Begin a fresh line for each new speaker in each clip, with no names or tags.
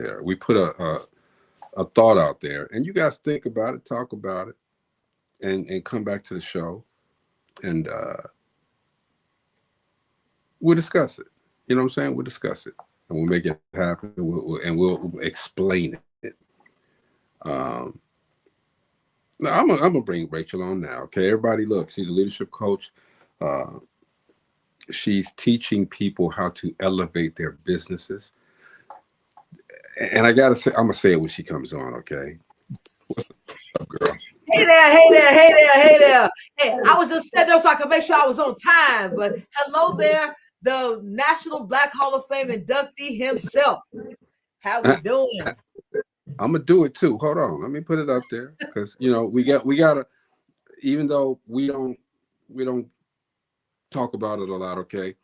there. We put a thought out there, and you guys think about it, talk about it, and come back to the show, and we'll discuss it. You know what I'm saying? We'll discuss it, and we'll make it happen. We'll explain it. Now I'm gonna bring Rachel on now. Okay, everybody, look, she's a leadership coach. She's teaching people how to elevate their businesses. And I gotta say, I'm gonna say it when she comes on. Okay, what's up, girl?
Hey there, hey there, hey there, hey there. Hey, I was just setting up so I could make sure I was on time. But hello there, the National Black Hall of Fame inductee himself. How we doing?
I'm gonna do it too. Hold on, let me put it up there because we gotta. Even though we don't talk about it a lot, okay,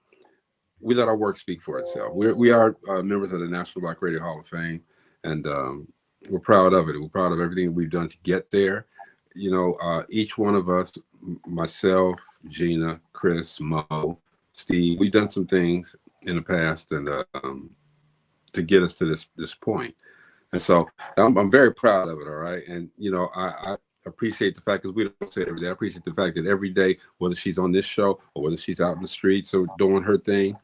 we let our work speak for itself. We are members of the National Black Radio Hall of Fame, and we're proud of it. We're proud of everything we've done to get there. Each one of us, myself, Gina, Chris, Mo, Steve, we've done some things in the past and to get us to this point. And so I'm very proud of it. All right. And, I appreciate the fact, because we don't say it every day. I appreciate the fact that every day, whether she's on this show or whether she's out in the streets or doing her thing,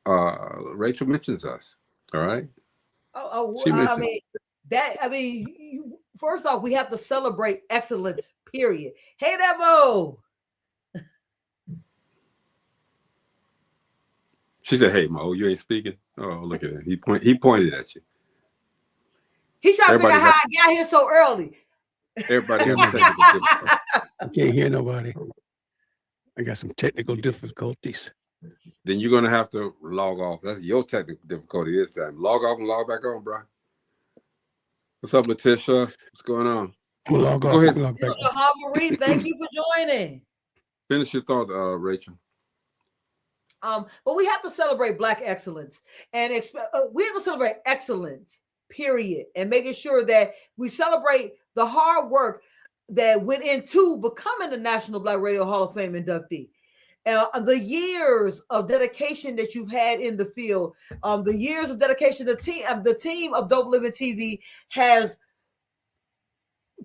Rachel mentions us. All right.
First off, we have to celebrate excellence, period. Hey there, Mo.
She said, "Hey, Mo, you ain't speaking." Oh, look at it. He pointed at you.
He trying to figure out how I got here so early.
Everybody has technical difficulties.
I can't hear nobody. I got some technical difficulties.
Then you're gonna have to log off. That's your technical difficulty this time. Log off and log back on, bro. What's up, Letitia? What's going on?
We'll log off.
Go ahead.
Mr. Marie, thank you for joining.
Finish your thought, Rachel.
But we have to celebrate Black excellence, and we have to celebrate excellence, period, and making sure that we celebrate the hard work that went into becoming the National Black Radio Hall of Fame inductee. The years of dedication that you've had in the field, the years of dedication the team of Dope Living TV has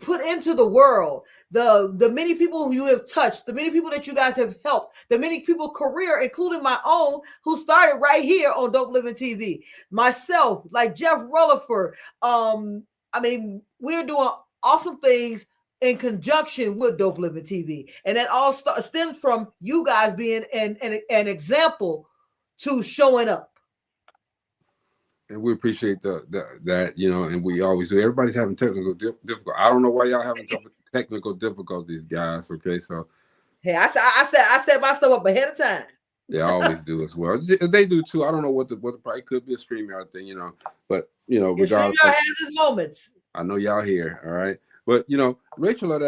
put into the world, the many people who you have touched, the many people that you guys have helped, the many people career, including my own, who started right here on Dope Living TV. Myself, like Jeff Rutherford. We're doing awesome things in conjunction with Dope Living TV, and that all stems from you guys being an example to showing up.
And we appreciate that, and we always do. Everybody's having technical difficulties. I don't know why y'all having technical difficulties, guys. Okay, so
hey, I set my stuff up ahead of time.
They always do as well. They do too. I don't know what the probably could be a StreamYard thing, but regardless,
StreamYard has its moments.
I know y'all here, all right. But Rachel had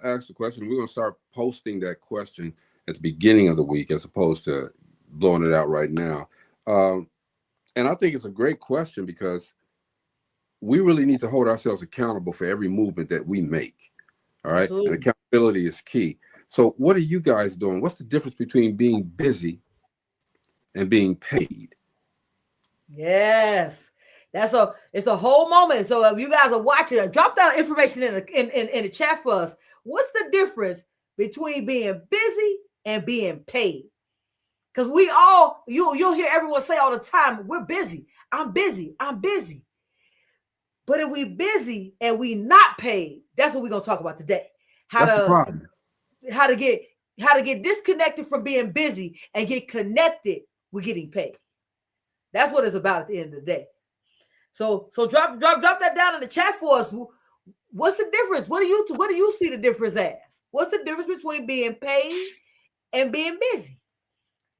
asked the question. We're gonna start posting that question at the beginning of the week, as opposed to blowing it out right now. And I think it's a great question because we really need to hold ourselves accountable for every movement that we make. All right. Absolutely. And accountability is key. So what are you guys doing? What's the difference between being busy and being paid?
Yes. It's a whole moment. So if you guys are watching, drop that information in the chat for us. What's the difference between being busy and being paid? Because you'll hear everyone say all the time, we're busy. I'm busy. I'm busy. But if we busy and we not paid, that's what we're gonna talk about today. How to get disconnected from being busy and get connected with getting paid. That's what it's about at the end of the day. So drop that down in the chat for us. What's the difference? What do you see the difference as? What's the difference between being paid and being busy?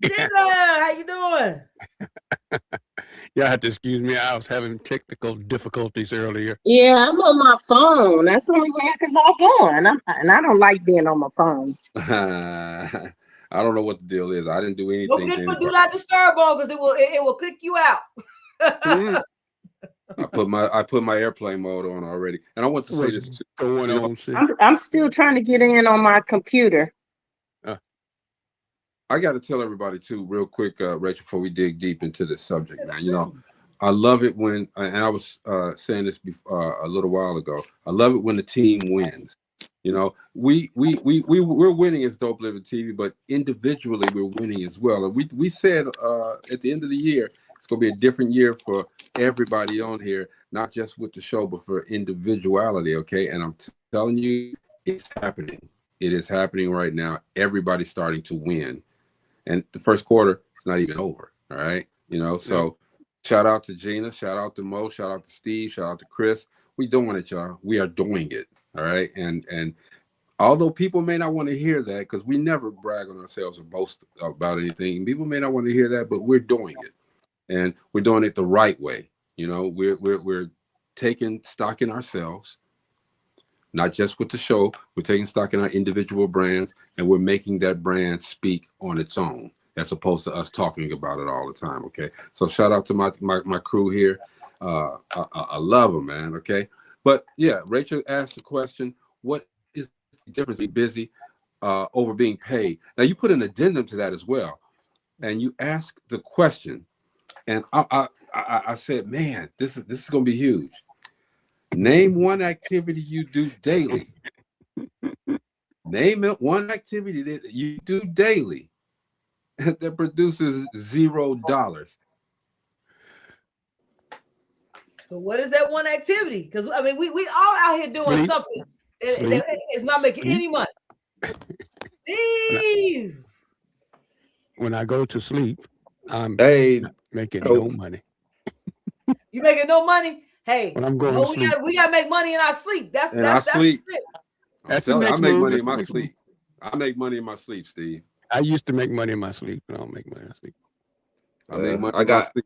Jenna, how you doing?
Y'all have to excuse me. I was having technical difficulties earlier.
Yeah, I'm on my phone. That's the only way I can log on. And I don't like being on my phone.
I don't know what the deal is. I didn't do anything.
Don't get do not disturb on because it will kick you out.
I put my airplane mode on already, and I want to say this too.
I'm still trying to get in on my computer.
I got to tell everybody too, real quick, Rachel, before we dig deep into this subject, man. I love it when, and I was saying this before, a little while ago. I love it when the team wins. You know, we're winning as Dope Living TV, but individually we're winning as well. And we said at the end of the year it's gonna be a different year for everybody on here, not just with the show, but for individuality. Okay, and I'm telling you, it's happening. It is happening right now. Everybody's starting to win, and the first quarter is not even over. All right, you know, so. Shout out to Gina, shout out to Mo, shout out to Steve, shout out to Chris. We doing it, y'all. We are doing it. All right. And although people may not want to hear that, because we never brag on ourselves or boast about anything, people may not want to hear that, but we're doing it. And we're doing it the right way. You know, we're taking stock in ourselves, not just with the show. We're taking stock in our individual brands, and we're making that brand speak on its own, as opposed to us talking about it all the time. Okay, so shout out to my crew here. I love them, man. Okay, but yeah, Rachel asked the question: what is the difference between busy over being paid? Now you put an addendum to that as well, and you ask the question, and I said, man, this is gonna be huge. Name one activity you do daily. Name it one activity that you do daily that produces $0.
So what is that one activity? Because I mean, we all out here doing
Sleep.
something
Sleep.
that is not making
Sleep.
any money. Steve,
When I go to sleep, I'm
Hey,
making
Coach.
no money.
you making no money? Hey,
When I'm going
no,
to
we
sleep.
gotta make money in our sleep. That's
And
that's
I sleep.
it.
That's the
I
next
make
move.
money
That's
in
the
my
next move.
sleep. I make money in my sleep, Steve.
I used to make money in my sleep. I don't make money in my sleep.
I make money
I
in my
got
sleep.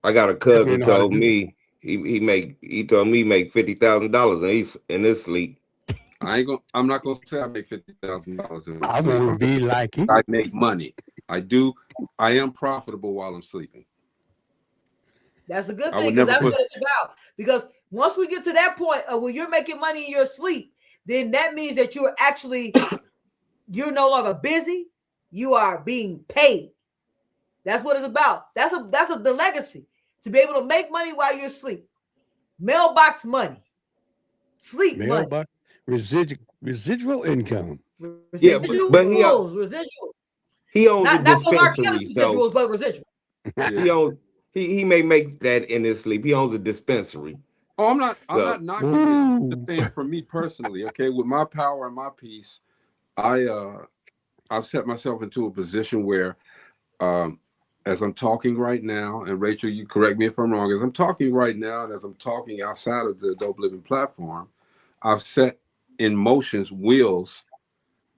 I got a
Definitely
cousin
know how to
told
do it.
me he told me he make $50,000 and he's in his sleep.
I'm not gonna say I make $50,000 in my
I
sleep.
want to be like you.
I make money. I am profitable while I'm sleeping.
That's a good
I
thing,
would
because
never
that's
put-
what it's about. Because once we get to that point of when you're making money in your sleep, then that means that you're no longer busy. You are being paid. That's what it's about. That's the legacy, to be able to make money while you're asleep. Mailbox money, sleep money,
Mailbox, residual income.
Yeah,
residuals,
but
residuals.
he owns
Not
a
those R. Kelly
dispensary, so
residuals, but residuals.
Yeah.
he may make that in his sleep. He owns a dispensary.
Oh, I'm not
So-
knocking it. I'm
Ooh.
just saying, for me personally, okay, with my power and my peace, I've set myself into a position where as I'm talking right now, and Rachel, you correct me if I'm wrong, as I'm talking right now, and as I'm talking outside of the Dope Living platform, I've set in motions wheels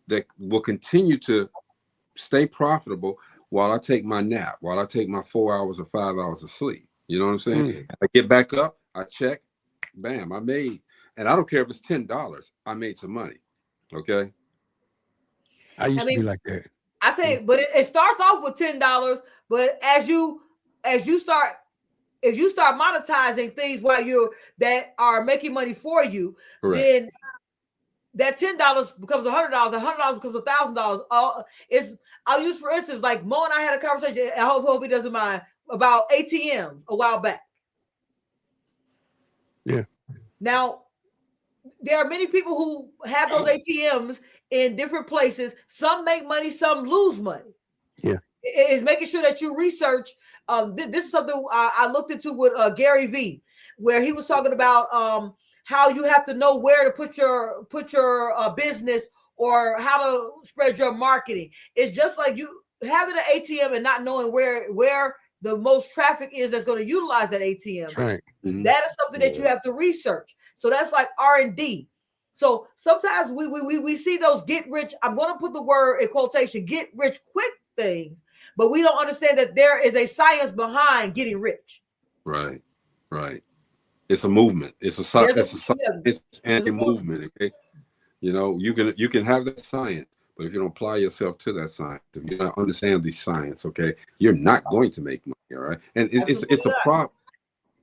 that will continue to stay profitable while I take my nap, while I take my 4 hours or 5 hours of sleep. You know what I'm saying? I get back up, I check, bam, I made, and I don't care if it's $10, I made some money. Okay.
I used to
mean,
be like that.
I say, but it starts off with $10, but if you start monetizing things that are making money for you,
Correct.
then that $10 becomes $100, $100 becomes $1,000. I'll use, for instance, like Mo and I had a conversation. I hope he doesn't mind, about ATMs a while back.
Yeah.
Now, there are many people who have those ATMs in different places. Some make money, some lose money.
Yeah.
It's making sure that you research. This is something I looked into with Gary Vee, where he was talking about how you have to know where to put your business, or how to spread your marketing. It's just like you having an ATM and not knowing where the most traffic is that's going to utilize that ATM.
That's right.
Mhm.
That is something that you have to research. So that's like R&D. So sometimes we see those get rich, I'm going to put the word in quotation, get rich quick things, but we don't understand that there is a science behind getting rich.
Right. Right. It's a movement. It's a science and a movement. Okay. You know, you can have that science, but if you don't apply yourself to that science, if you don't understand the science, okay, you're not going to make money. All right. And it's a problem.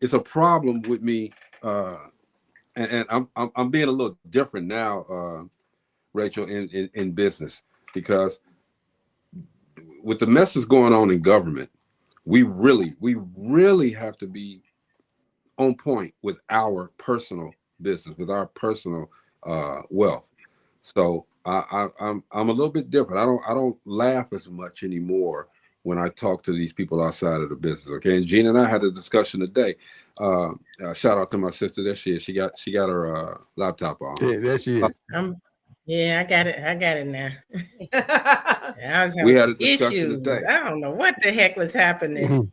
It's a problem with me. And I'm being a little different now, Rachel, in business, because with the messes going on in government, we really have to be on point with our personal business, with our personal wealth. So I'm a little bit different. I don't laugh as much anymore when I talk to these people outside of the business. Okay, and Gina and I had a discussion today. Shout out to my sister. There she is. She got her laptop on.
Yeah, there she is.
Yeah, I got it now. I was
We
having
had a
some
discussion
issues.
today.
I don't know what the heck was happening.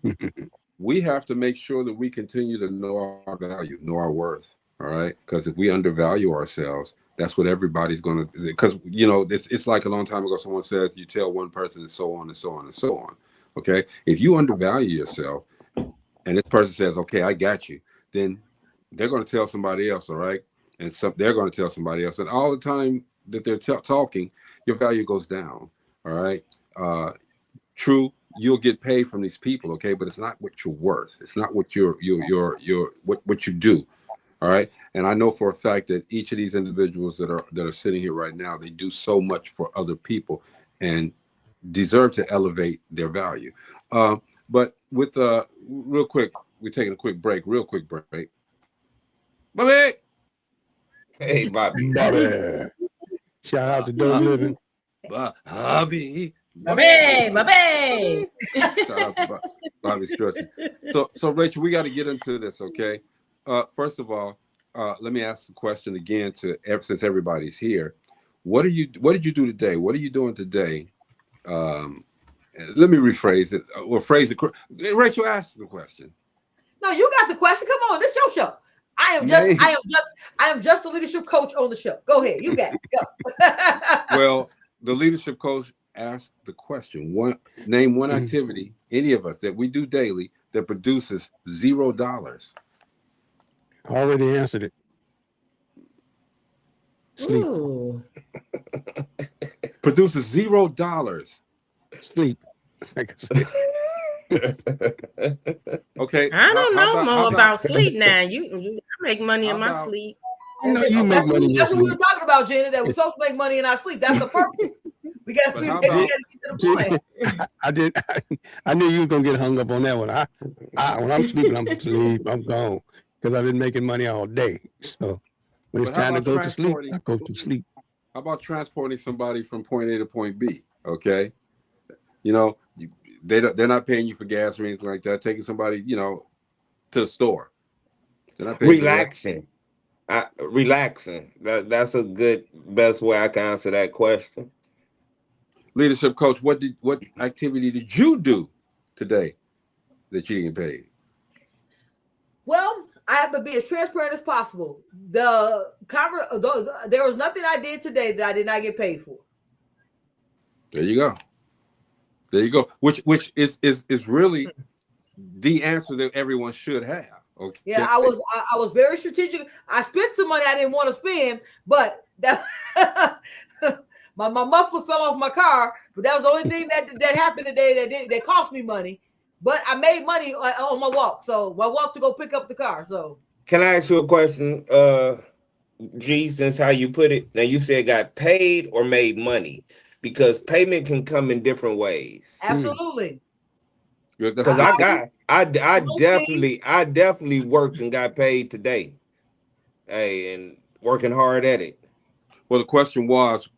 We have to make sure that we continue to know our value, know our worth. All right, because if we undervalue ourselves, that's what everybody's going to. Because it's like a long time ago. Someone says you tell one person, and so on and so on and so on. Okay, if you undervalue yourself, and this person says, "Okay, I got you," then they're going to tell somebody else. All right, and they're going to tell somebody else, and all the time that they're talking, your value goes down. All right, true. You'll get paid from these people, okay, but it's not what you're worth. It's not what what you do. All right. And I know for a fact that each of these individuals that are sitting here right now, they do so much for other people and deserve to elevate their value. But with real quick, we're taking a quick break, Bobby.
Hey, Bobby.
Bobby. Shout out to Doug Living.
Bobby.
Bobby.
Shout out to Bobby Stretcher. So Rachel, we got to get into this, okay? First of all, let me ask the question again since everybody's here. What did you do today? What are you doing today? Let me rephrase it or phrase it. Rachel, ask the question.
No, you got the question. Come on, this your show. I am just the leadership coach on the show. Go ahead, you got it. Go.
Well, the leadership coach asked the question. Name one activity, any of us, that we do daily that produces $0.
Already answered it. Sleep.
Ooh.
Produces $0.
Sleep. Like I said.
Okay.
I don't know more about
sleep.
sleep now. I make money in my sleep.
No, you make money in your
That's what we were
sleep.
talking about, Jenna. That we're supposed to make money in our sleep. That's the purpose. We got to get to the point.
I knew you was gonna get hung up on that one. When I'm sleeping, I'm asleep. I'm gone because I've been making money all day. So when it's
But how
time to
about
go to sleep,
transporting?
I go to sleep.
How about transporting somebody from point A to point B? Okay. They're not paying you for gas or anything like that. Taking somebody, to the store. They're not paying
Relaxing. Relaxing. That's a good best way I can answer that question.
Leadership coach, what activity did you do today that you didn't get paid?
Well, I have to be as transparent as possible. There was nothing I did today that I did not get paid for.
There you go. Which is really the answer that everyone should have. Okay.
Yeah, I was very strategic. I spent some money I didn't want to spend, but that my muffler fell off my car. But that was the only thing that happened today that cost me money. But I made money on my walk. So my walk to go pick up the car. So
Can I ask you a question, G, since how you put it? Now you said got paid or made money, because payment can come in different ways.
absolutely.
Good.
Because I definitely worked and got paid today. Hey, and working hard at it.
Well, the question was,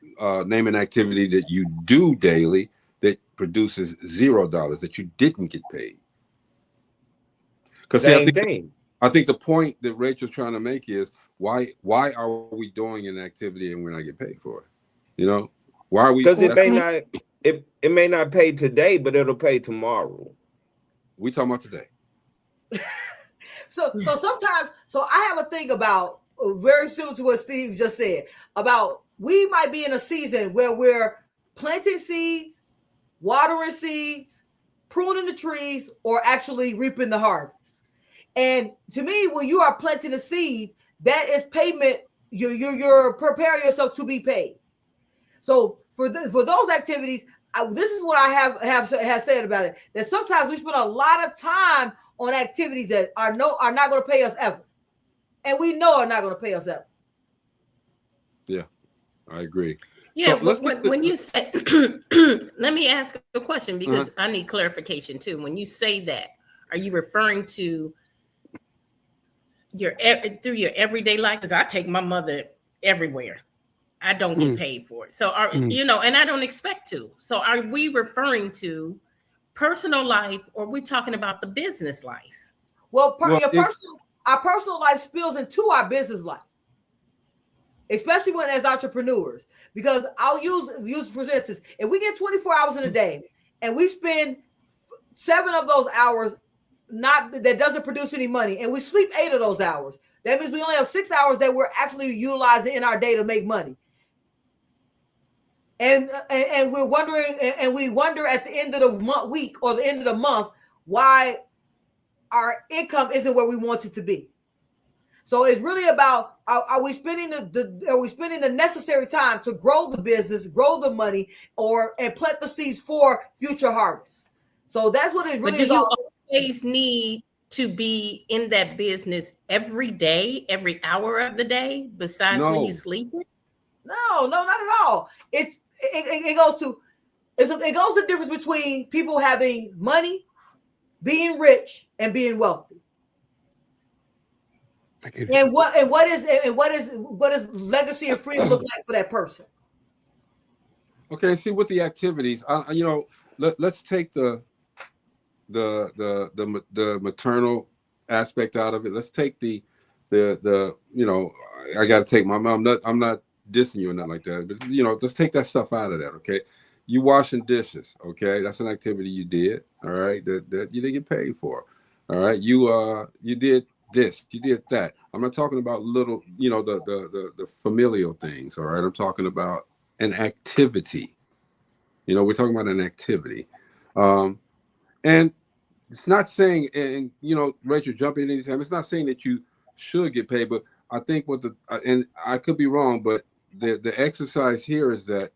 name an activity that you do daily that produces $0 that you didn't get paid. Because
Same thing.
I think the point that Rachel's trying to make is why are we doing an activity and we're not getting paid for it? Why are we?
Because it may not pay today, but it'll pay tomorrow.
We talking about today.
So sometimes, I have a thing about very similar to what Steve just said about we might be in a season where we're planting seeds, watering seeds, pruning the trees, or actually reaping the harvest. And to me, when you are planting the seeds, that is payment. You're preparing yourself to be paid. So for those activities, this is what I have said about it. That sometimes we spend a lot of time on activities that are not going to pay us ever, and we know are not going to pay us ever.
Yeah, I agree.
Yeah,
let's get
when you say, let me ask a question because I need clarification too. When you say that, are you referring to through your everyday life? Because I take my mother everywhere. I don't get paid for it. So and I don't expect to. So are we referring to personal life or are we talking about the business life?
Well, our personal life spills into our business life, especially when as entrepreneurs. Because I'll use for instance, if we get 24 hours in a day and we spend 7 of those hours that doesn't produce any money, and we sleep 8 of those hours, that means we only have 6 hours that we're actually utilizing in our day to make money. And we're wondering, and we wonder at the end of the week or the end of the month why our income isn't where we want it to be. So it's really about are we spending the necessary time to grow the business, grow the money, and plant the seeds for future harvest. So that's what it really is.
But do you always need to be in that business every day, every hour of the day, besides when you sleep?
No, not at all. It goes to the difference between people having money, being rich, and being wealthy. And what is legacy and freedom look like for that person?
Okay, see with the activities, let's take the maternal aspect out of it. Let's take the I got to take my mom. I'm not dissing you or nothing like that, but let's take that stuff out of that. Okay, you washing dishes. Okay, that's an activity you did. All right, that you didn't get paid for. All right, you did this, you did that. I'm not talking about little, the familial things. All right, I'm talking about an activity. We're talking about an activity, and it's not saying, and Rachel, jump in anytime. It's not saying that you should get paid, but I think and I could be wrong, but the exercise here is that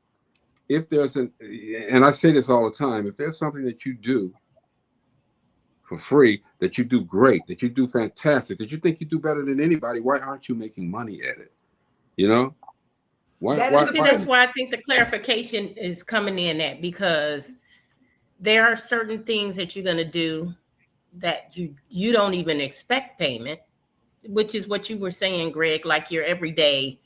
if there's and I say this all the time, if there's something that you do for free, that you do great, that you do fantastic, that you think you do better than anybody, why aren't you making money at it?
That's why I think the clarification is coming in at, because there are certain things that you're going to do that you don't even expect payment, which is what you were saying, Greg, like your everyday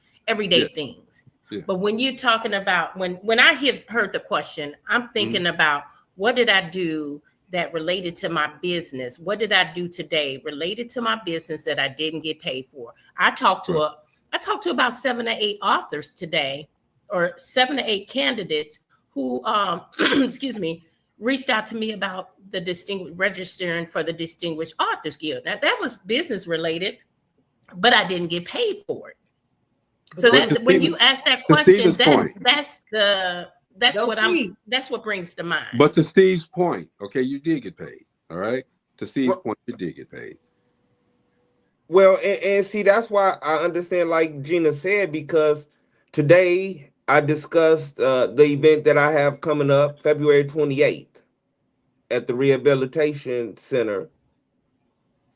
things. Yeah. But when you're talking about, when I heard the question, I'm thinking about what did I do that related to my business? What did I do today related to my business that I didn't get paid for? I talked to about 7 to 8 authors today, or 7 to 8 candidates who, reached out to me about registering for the Distinguished Authors Guild. Now that was business related, but I didn't get paid for it. So when you ask that question, that's what brings to mind.
But to Steve's point, okay, you did get paid. All right. To Steve's point, you did get paid.
Well, and see, that's why I understand, like Gina said, because today I discussed the event that I have coming up February 28th at the Rehabilitation Center.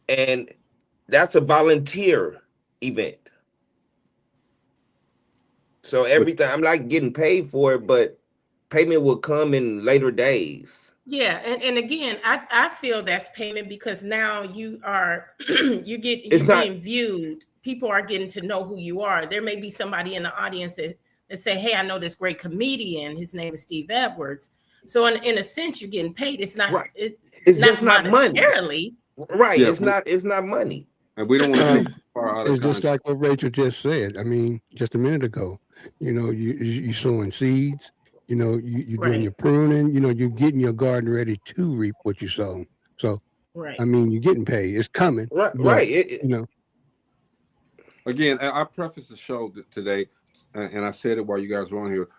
And that's a volunteer event. So everything, I'm not getting paid for it, but payment will come in later days.
Yeah, and again, I feel that's payment because now you're being viewed. People are getting to know who you are. There may be somebody in the audience that say, "Hey, I know this great comedian. His name is Steve Edwards." So in a sense, you're getting paid. It's not.
Right.
It's just not money.
Right.
Yeah,
it's not money.
And we don't want to take too far out of
It's just like what Rachel just said. I mean, just a minute ago, you sowing seeds. You're doing your pruning. You're getting your garden ready to reap what you sow. So,
right.
I mean, you're getting paid. It's coming.
Right.
But,
Right.
Again, I prefaced the show today, and I said it while you guys were on here.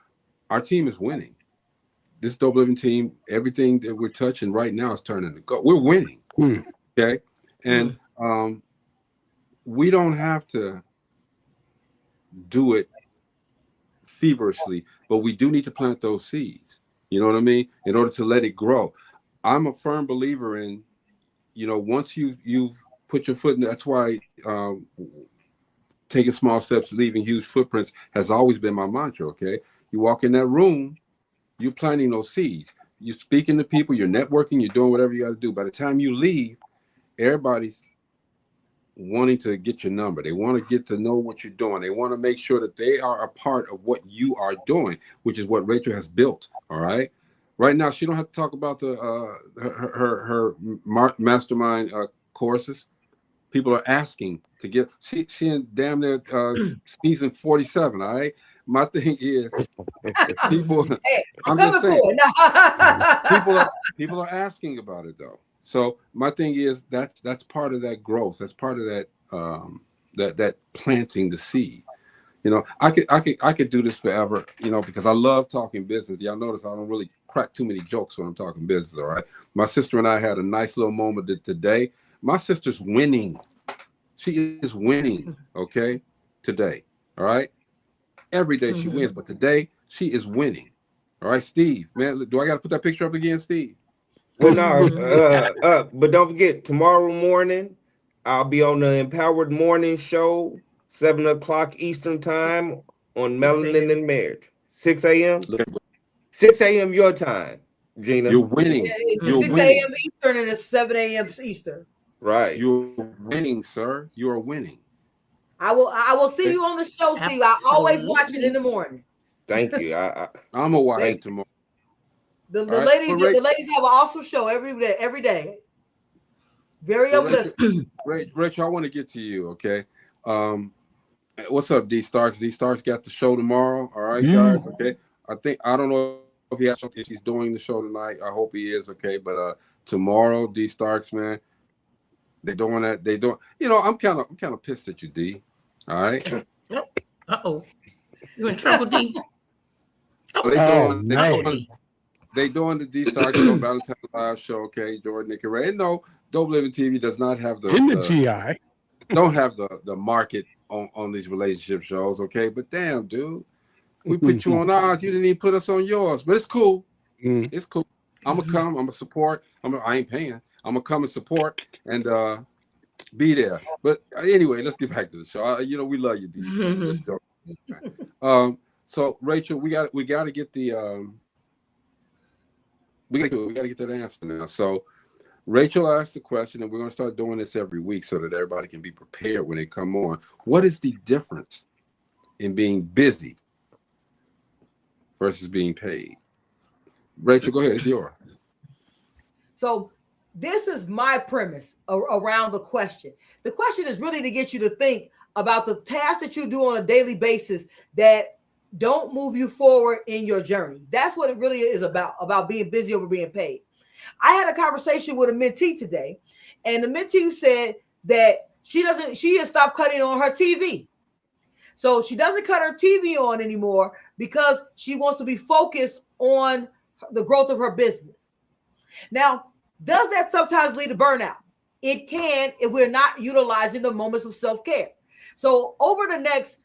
Our team is winning. This Dope Living team, everything that we're touching right now is turning to gold. We're winning. Okay, and we don't have to do it feverishly, but we do need to plant those seeds. You know what I mean? In order to let it grow. I'm a firm believer in, once you've put your foot in, that's why taking small steps, leaving huge footprints has always been my mantra. Okay. You walk in that room, you're planting those seeds. You're speaking to people, you're networking, you're doing whatever you got to do. By the time you leave, everybody's wanting to get your number. They want to get to know what you're doing. They want to make sure that they are a part of what you are doing, which is what Rachel has built. All right. Right now, she don't have to talk about the her mastermind courses. People are asking to get. She in damn near season 47. All right. My thing is, people.
Hey,
I'm
coming
just saying.
for it.
People are asking about it though. So my thing is that's part of that growth. That's part of that that planting the seed. You know, I could do this forever. You know, because I love talking business. Y'all notice I don't really crack too many jokes when I'm talking business. All right. My sister and I had a nice little moment today. My sister's winning. She is winning. Okay, today. All right. Every day she wins, but today she is winning. All right, Steve, man, do I got to put that picture up again, Steve?
Well, no, but don't forget, tomorrow morning, I'll be on the Empowered Morning Show, 7 o'clock Eastern Time on Melanin and Marriage. 6 a.m.? 6 a.m. your time, Gina.
You're winning.
Yeah, it's
You're
6
winning.
a.m. Eastern and it's 7 a.m. Eastern.
Right.
You're winning, sir. You are winning.
I will see you on the show, Steve. I always watch it in the morning.
Thank you.
I'm gonna watch it tomorrow.
The
right.
ladies have an awesome show every day. Very uplifting.
Rachel, I want to get to you, okay? What's up, D Starks? D Starks got the show tomorrow. All right, guys. Okay. I don't know if he's doing the show tonight. I hope he is, okay. But tomorrow, D Starks, man, they're doing that. They don't, you know, I'm kind of pissed at you, D. All right.
Uh-oh. You in trouble, D?
They doing the D Starks show, Valentine's Live show, okay, Jordan, Nick, and Ray. No, Dope Living TV does not have the
GI.
Don't have the market on these relationship shows, okay? But damn, dude, we put you on ours. You didn't even put us on yours. But it's cool. It's cool. I'm gonna come. I'm gonna support. I ain't paying. I'm gonna come and support and be there. But anyway, let's get back to the show. You know, we love you, D. So Rachel, we got to get the we got to get that answer now. So Rachel asked the question, and we're going to start doing this every week so that everybody can be prepared when they come on. What is the difference in being busy versus being paid? Rachel, go ahead. It's yours.
So this is my premise around the question. The question is really to get you to think about the tasks that you do on a daily basis that don't move you forward in your journey. That's what it really is about being busy over being paid. I had a conversation with a mentee today, and the mentee said that she has stopped cutting on her TV. So she doesn't cut her TV on anymore because she wants to be focused on the growth of her business. Now, does that sometimes lead to burnout? It can if we're not utilizing the moments of self-care. So over the next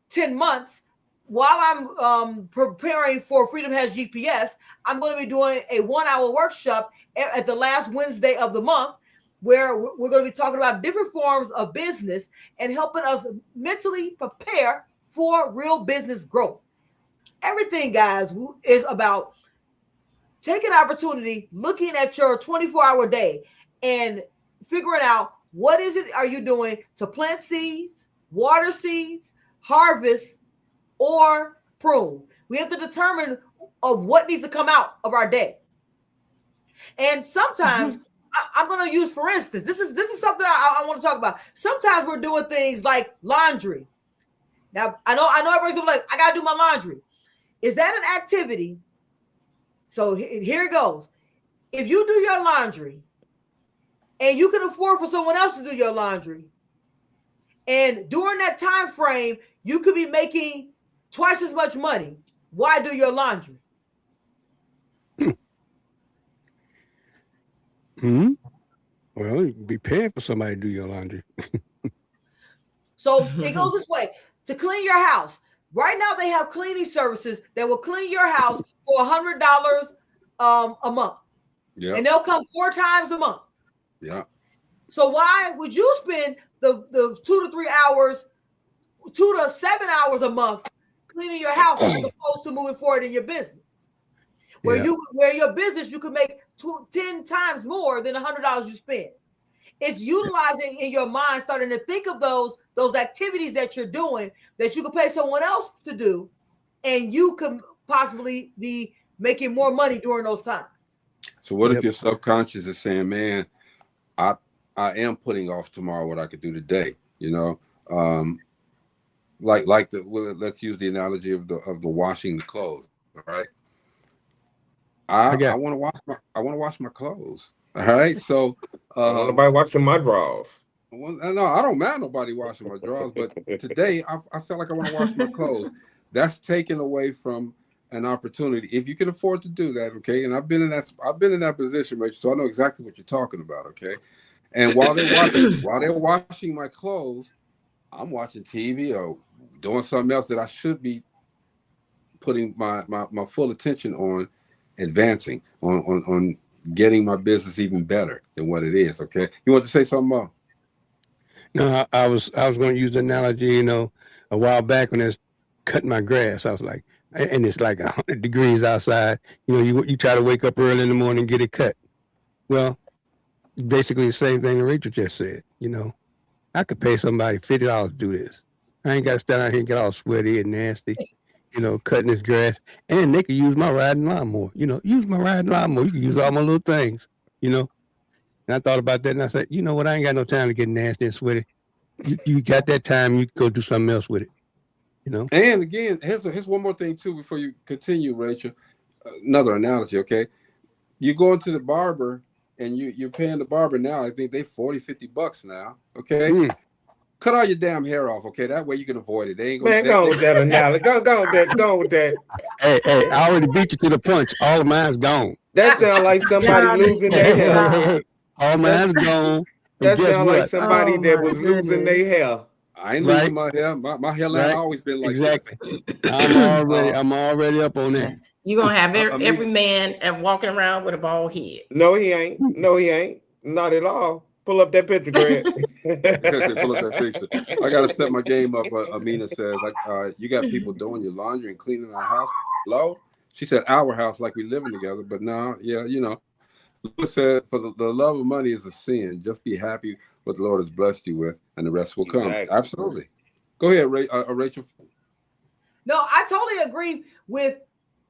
10 months, while I'm preparing for Freedom Has GPS, I'm going to be doing a 1-hour workshop at the last Wednesday of the month, where we're going to be talking about different forms of business and helping us mentally prepare for real business growth. Everything, guys, is about taking opportunity, looking at your 24-hour day and figuring out what is it are you doing to plant seeds, water seeds, harvest, or prune. We have to determine of what needs to come out of our day. And sometimes I'm going to use, for instance, this is something I want to talk about. Sometimes we're doing things like laundry. Now, I know everybody's gonna be like, I got to do my laundry. Is that an activity? So here it goes. If you do your laundry and you can afford for someone else to do your laundry, and during that time frame, you could be making twice as much money, why do your laundry?
Well, you'd be paying for somebody to do your laundry.
So it goes this way. To clean your house. Right now, they have cleaning services that will clean your house for $100 a month.
Yeah.
And they'll come 4 times a month.
Yeah.
So why would you spend the 2 to 3 hours, 2 to 7 hours a month cleaning your house as opposed to moving forward in your business. Where
Yeah.
where your business you can make 10 times more than $100 you spend. It's utilizing in your mind, starting to think of those activities that you're doing that you can pay someone else to do, and you can possibly be making more money during those times.
So what
Yep.
if your subconscious is saying, man, I am putting off tomorrow what I could do today, you know? Let's use the analogy of the washing the clothes, all right? I want to wash my clothes. All right. So
I don't want nobody watching my drawers.
well, no, I don't mind nobody washing my drawers, but today I felt like I want to wash my clothes. That's taken away from an opportunity. If you can afford to do that, okay. And I've been in that position, Rachel, so I know exactly what you're talking about, okay. And while they're washing my clothes, I'm watching TV or doing something else that I should be putting my full attention on advancing, on getting my business even better than what it is. Okay. You want to say something more?
No, I was going to use the analogy, you know, a while back when I was cutting my grass. I was like, and it's like 100 degrees outside. You know, you try to wake up early in the morning and get it cut. Well, basically the same thing that Rachel just said. You know, I could pay somebody $50 to do this. I ain't got to stand out here and get all sweaty and nasty, you know, cutting this grass. And they could use my riding lawnmower. You know, use my riding lawnmower. You can use all my little things, you know. And I thought about that, and I said, you know what? I ain't got no time to get nasty and sweaty. You got that time, you can go do something else with it, you know?
And again, here's one more thing, too, before you continue, Rachel. Another analogy, okay? You go into the barber, and you're paying the barber now. I think they $40-$50 now, okay?
Mm.
Cut all your damn hair off, okay? That way you can avoid it. They ain't
Man, go with that analogy. Go with that.
Hey, I already beat you to the punch. All of mine's gone.
That sounds like somebody losing their hair.
All mine's gone.
That
guess
sounds like
what?
somebody
Oh,
that
my
was losing their hair.
I ain't
Right.
losing my hair. My hairline
Right.
always been like
Exactly.
this.
I'm already up on that.
You're gonna have
I mean-
every man walking around with a bald head.
No, he ain't. Not at all. Pull up that picture, Greg.
Pull up that picture. I gotta step my game up. Amina says, like, you got people doing your laundry and cleaning our house. Hello? She said our house, like we living together. But now, yeah, you know. Lewis said, for the love of money is a sin. Just be happy what the Lord has blessed you with, and the rest will come.
Exactly.
Absolutely. Go ahead, Rachel.
No, I totally agree with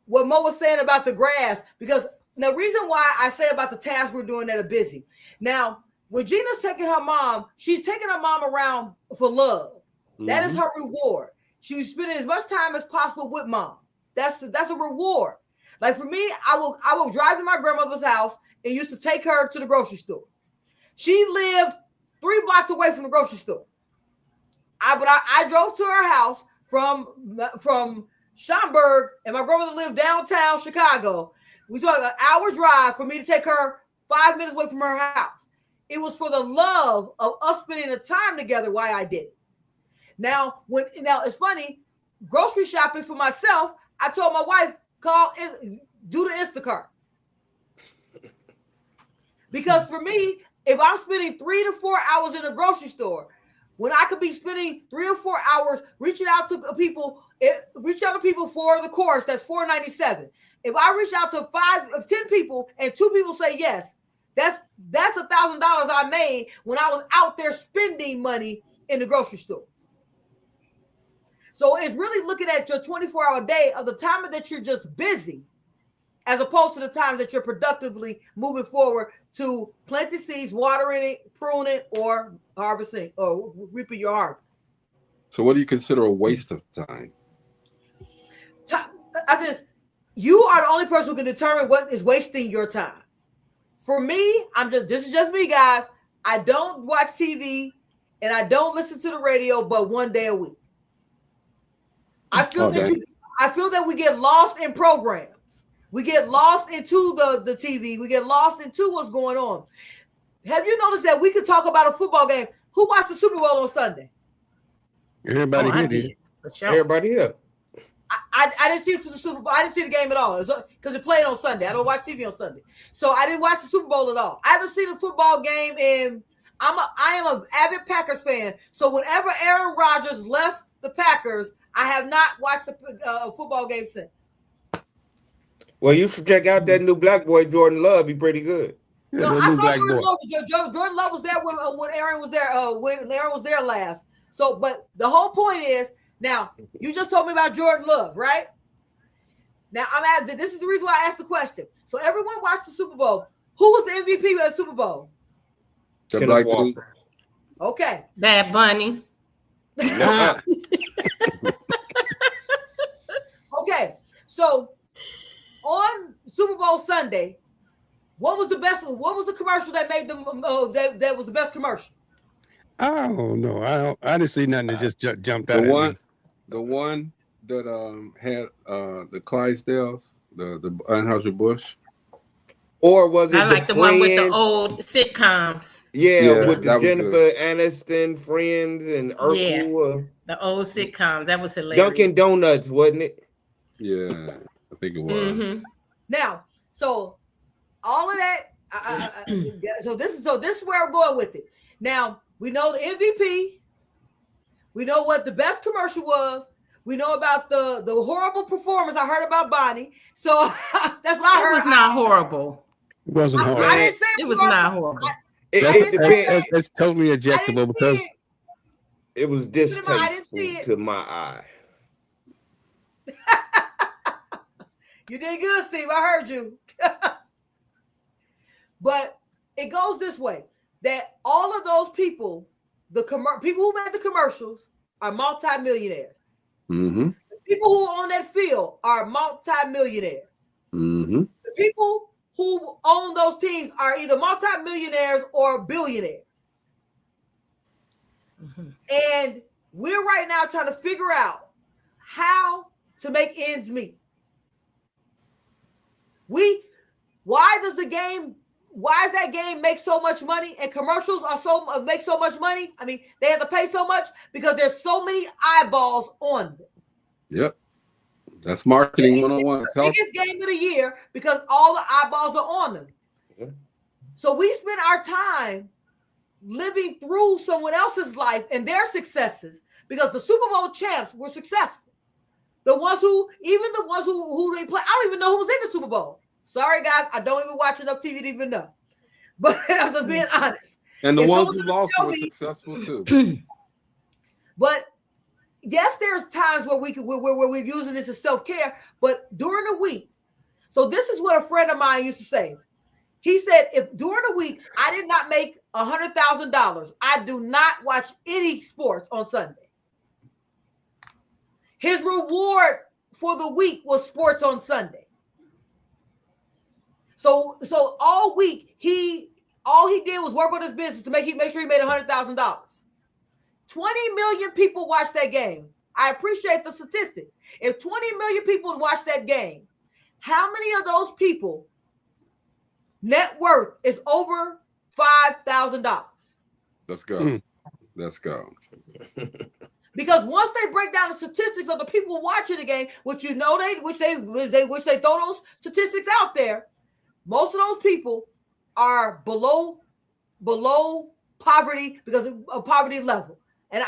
what Mo was saying about the grass, because the reason why I say about the tasks we're doing that are busy. Now, when Gina's taking her mom, she's taking her mom around for love. That is her reward. She was spending as much time as possible with mom. That's a reward. Like for me, I will drive to my grandmother's house and used to take her to the grocery store. She lived 3 blocks away from the grocery store. I drove to her house from Schaumburg, and my grandmother lived downtown Chicago. We took an hour drive for me to take her 5 minutes away from her house. It was for the love of us spending the time together why I did it. Now it's funny, grocery shopping for myself, I told my wife, do the Instacart. Because for me, if I'm spending 3 to 4 hours in a grocery store, when I could be spending 3 or 4 hours reaching out to people for the course, that's $497. If I reach out to 5 or 10 people and 2 people say yes, that's $1,000 I made when I was out there spending money in the grocery store. So it's really looking at your 24-hour day of the time that you're just busy, as opposed to the times that you're productively moving forward to planting seeds, watering it, pruning, or harvesting or reaping your harvest.
So what do you consider a waste of time?
I said, you are the only person who can determine what is wasting your time. For me, this is just me, guys. I don't watch TV and I don't listen to the radio but one day a week. I feel that we get lost in programs. We get lost into the TV. We get lost into what's going on. Have you noticed that we could talk about a football game? Who watched the Super Bowl on Sunday?
Everybody
I
here
did,
did.
for sure.
Everybody here.
I didn't see it for the Super Bowl. I didn't see the game at all because it played on Sunday. I don't watch TV on Sunday. So I didn't watch the Super Bowl at all. I haven't seen a football game in, I am an avid Packers fan. So whenever Aaron Rodgers left the Packers, I have not watched the football game since.
Well, you should check out that new black boy, Jordan Love. He pretty good.
Yeah,
No,
the
I
new
saw
black
Jordan
boy.
Love. Jordan Love was there when Aaron was there. When Aaron was there last. So, but the whole point is, now you just told me about Jordan Love, right? Now I'm asking. This is the reason why I asked the question. So everyone watched the Super Bowl. Who was the MVP of the Super Bowl?
The
Kenneth
black
Walker.
dude.
Okay.
Bad Bunny.
Okay. So on Super Bowl Sunday, what was the commercial that made them that was the best commercial?
I don't know. I didn't see nothing that just jumped out
The
at
one,
me.
the one that had the Clydesdales, the Anheuser-Busch.
Or was it
I like the one with the
Friends?
old sitcoms.
Yeah,
Yeah,
with the
that was
Jennifer Aniston Friends and Urkel.
The old sitcoms. That was hilarious.
Dunkin' Donuts, wasn't it?
Yeah, I think it was.
Mhm.
Now, so all of that. So this is where I'm going with it. Now we know the MVP. We know what the best commercial was. We know about the horrible performance I heard about Bonnie. So that's what I heard.
It was not horrible.
It wasn't hard.
I didn't say
It was not horrible.
That's totally ejectable because
It was
I didn't see
distasteful
it.
to my eye.
You did good, Steve. I heard you. But it goes this way: that all of those people, people who made the commercials, are multimillionaires.
Mm-hmm.
The people who own that field are multimillionaires.
Mm-hmm.
The people who own those teams are either multimillionaires or billionaires.
Mhm.
And we're right now trying to figure out how to make ends meet. Why does that game make so much money and commercials make so much money? I mean, they have to pay so much because there's so many eyeballs on them.
Yep. That's marketing 101.
It's the biggest game of the year because all the eyeballs are on them.
Yeah.
So we spend our time living through someone else's life and their successes because the Super Bowl champs were successful. The ones who they play, I don't even know who was in the Super Bowl. Sorry, guys, I don't even watch enough TV to even know. But I'm just being honest.
And the
If
ones
someone
who lost
tell
were
me-
successful too.
But yes, there's times where we're using this as self-care, but during the week. So this is what a friend of mine used to say. He said, if during the week I did not make $100,000, I do not watch any sports on Sunday. His reward for the week was sports on Sunday. So all week all he did was work on his business to make sure he made $100,000. 20 million people watched that game. I appreciate the statistics. If 20 million people watched that game, how many of those people net worth is over $5,000?
Let's go. Let's go.
Because once they break down the statistics of the people watching the game, which they throw those statistics out there, most of those people are below poverty because of poverty level. And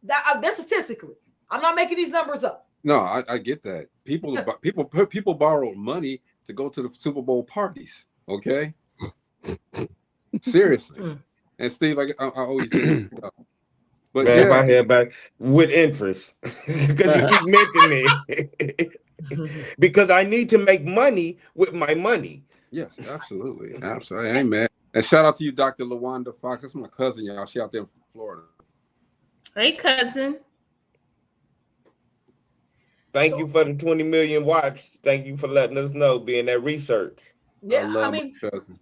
that's statistically. I'm not making these numbers up.
No, I get that. People borrowed money to go to the Super Bowl parties. Okay, seriously. And Steve, I always say, but
Man,
yeah,
my head back with interest because you keep mentioning it. Because I need to make money with my money.
yes, absolutely. Amen. And shout out to you, Dr. LaWanda Fox. That's my cousin, y'all. She out there in Florida.
Hey, cousin.
Thank you for the 20 million watch. Thank you for letting us know, being that research.
Yeah,
I love
I mean,
my cousin.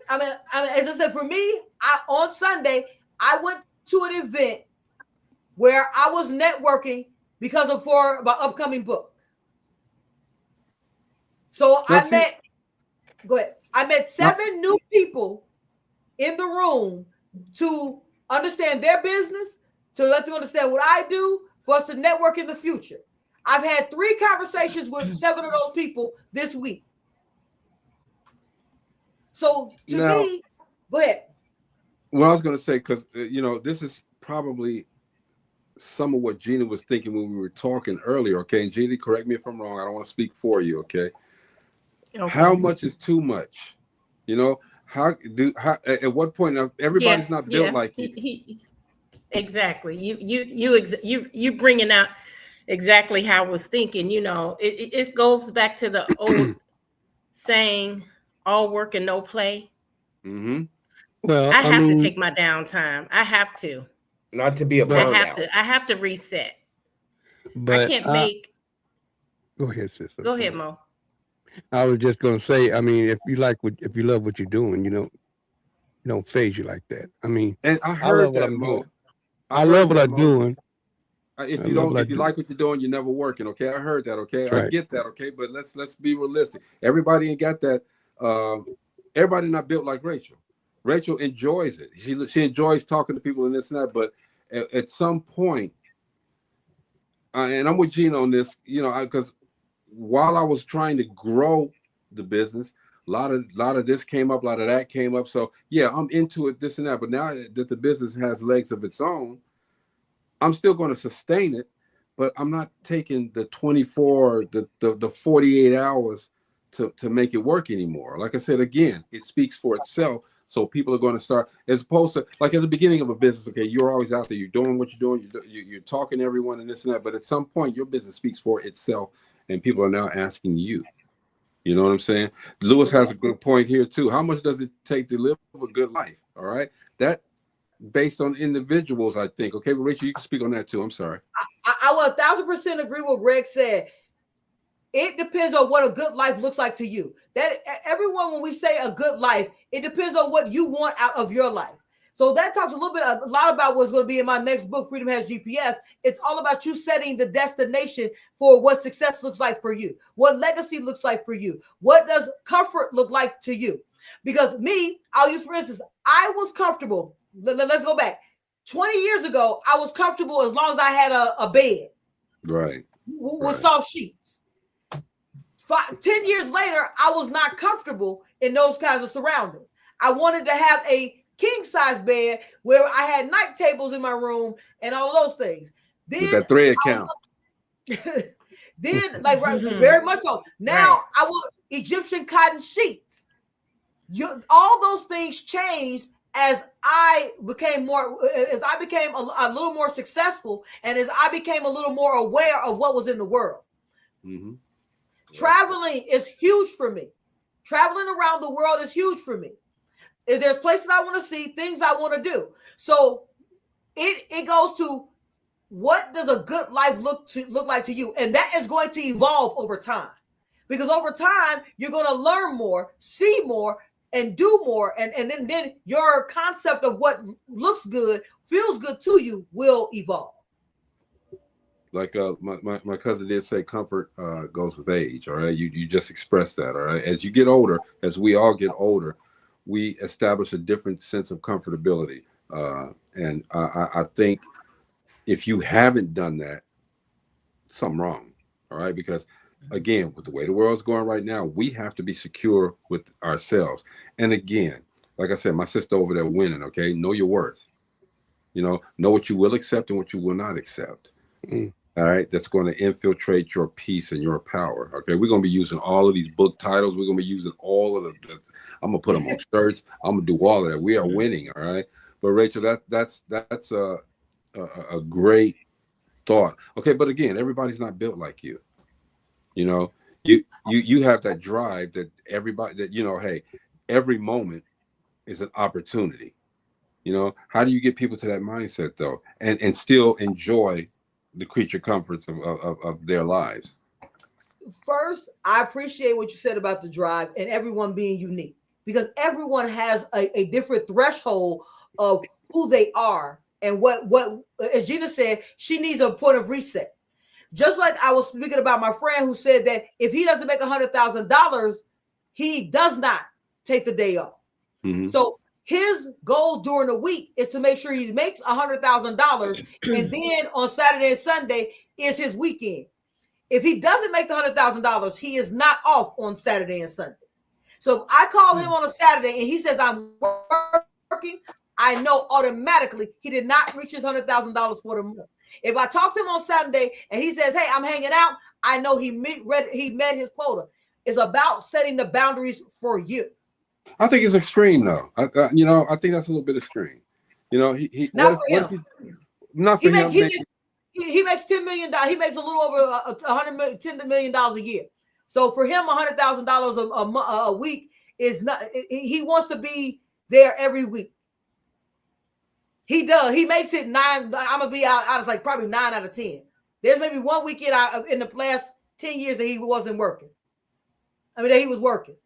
as I said, for me, on Sunday, I went to an event where I was networking for my upcoming book. So I met 7 new people in the room to understand their business, to let them understand what I do, for us to network in the future. I've had 3 conversations with 7 of those people this week. So to me, go ahead.
Well, I was going to say, because, this is probably some of what Gina was thinking when we were talking earlier. Okay. And Gina, correct me if I'm wrong. I don't want to speak for you. Okay.
Okay.
How much is too much? At what point, now, everybody's not built like you.
Exactly. You bringing out exactly how I was thinking. It goes back to the old saying, all work and no play.
Mm-hmm.
Well,
I have to take my downtime. I have to.
Not to be a burnout.
I have to reset.
but
I can't make.
Go ahead, sister.
Go ahead, Mo.
I was just gonna say, I mean, if you love what you're doing, it don't phase you like that. I mean,
And I heard that, Mo.
I love what I'm doing.
If you like what you're doing, you're never working. Okay, I heard that. Okay,
Right.
I get that. Okay, but let's be realistic. Everybody ain't got that. Everybody not built like Rachel. Rachel enjoys it. She enjoys talking to people and this and that. But at some point, and I'm with Gina on this, because while I was trying to grow the business, a lot of this came up, a lot of that came up. So yeah, I'm into it, this and that. But now that the business has legs of its own, I'm still going to sustain it, but I'm not taking the 24, the 48 hours to make it work anymore. Like I said, again, it speaks for itself. So people are going to start, as opposed to like at the beginning of a business. Okay, you're always out there, you're doing what you're doing, you're talking to everyone and this and that. But at some point, your business speaks for itself, and people are now asking you. You know what I'm saying? Lewis has a good point here too. How much does it take to live a good life? All right, that based on individuals, I think. Okay, but Rachel, you can speak on that too. I'm sorry.
I will 1,000% agree with what Greg said. It depends on what a good life looks like to you. That everyone, when we say a good life, it depends on what you want out of your life. So that talks a lot about what's going to be in my next book, Freedom Has GPS. It's all about you setting the destination for what success looks like for you, what legacy looks like for you, what does comfort look like to you. Because I'll use for instance, I was comfortable. Let's go back. 20 years ago, I was comfortable as long as I had a bed,
Right,
with soft sheets. 10 years later, I was not comfortable in those kinds of surroundings. I wanted to have a king size bed where I had night tables in my room and all of those things. Then
with that thread count.
Then, very much so. Now I want Egyptian cotton sheets. All those things changed as I became a little more successful, and as I became a little more aware of what was in the world.
Mm-hmm.
Traveling is huge for me. Traveling around the world is huge for me. If there's places I want to see, things I want to do. So it goes to, what does a good life look like to you? And that is going to evolve over time. Because over time, you're going to learn more, see more, and do more. And then your concept of what looks good, feels good to you will evolve.
Like my cousin did say, comfort goes with age. All right, you just expressed that. All right, as you get older, as we all get older, we establish a different sense of comfortability. And I think if you haven't done that, something wrong. All right, because again, with the way the world's going right now, we have to be secure with ourselves. And again, like I said, my sister over there winning. Okay, know your worth. Know what you will accept and what you will not accept. All right, that's going to infiltrate your peace and your power. Okay, we're going to be using all of these book titles. We're going to be using all of them. I'm going to put them on shirts. I'm going to do all of that. We are winning. All right, but Rachel, that's a great thought. Okay, but again, everybody's not built like you. You have that drive that everybody that hey, every moment is an opportunity. How do you get people to that mindset though, and still enjoy the creature comforts of their lives?
First, I appreciate what you said about the drive and everyone being unique, because everyone has a different threshold of who they are and what as Gina said, she needs a point of reset. Just like I was speaking about my friend who said that if he doesn't make $100,000, he does not take the day off. Mm-hmm. So his goal during the week is to make sure he makes $100,000, and then on Saturday and Sunday is his weekend. If he doesn't make the $100,000, he is not off on Saturday and Sunday. So if I call him on a Saturday and he says, I'm working, I know automatically he did not reach his $100,000 for the month. If I talk to him on Sunday and he says, hey, I'm hanging out, I know he met his quota. It's about setting the boundaries for you.
I think it's extreme though. I think that's a little bit extreme. He
not for him.
Not for him.
He makes $10 million. He makes a little over $10 million a year. So for him, $100,000 a week is not. He wants to be there every week. He does. He makes it 9. I'm gonna be out of like probably 9 out of 10. There's maybe one weekend in the last 10 years that he wasn't working. That he was working.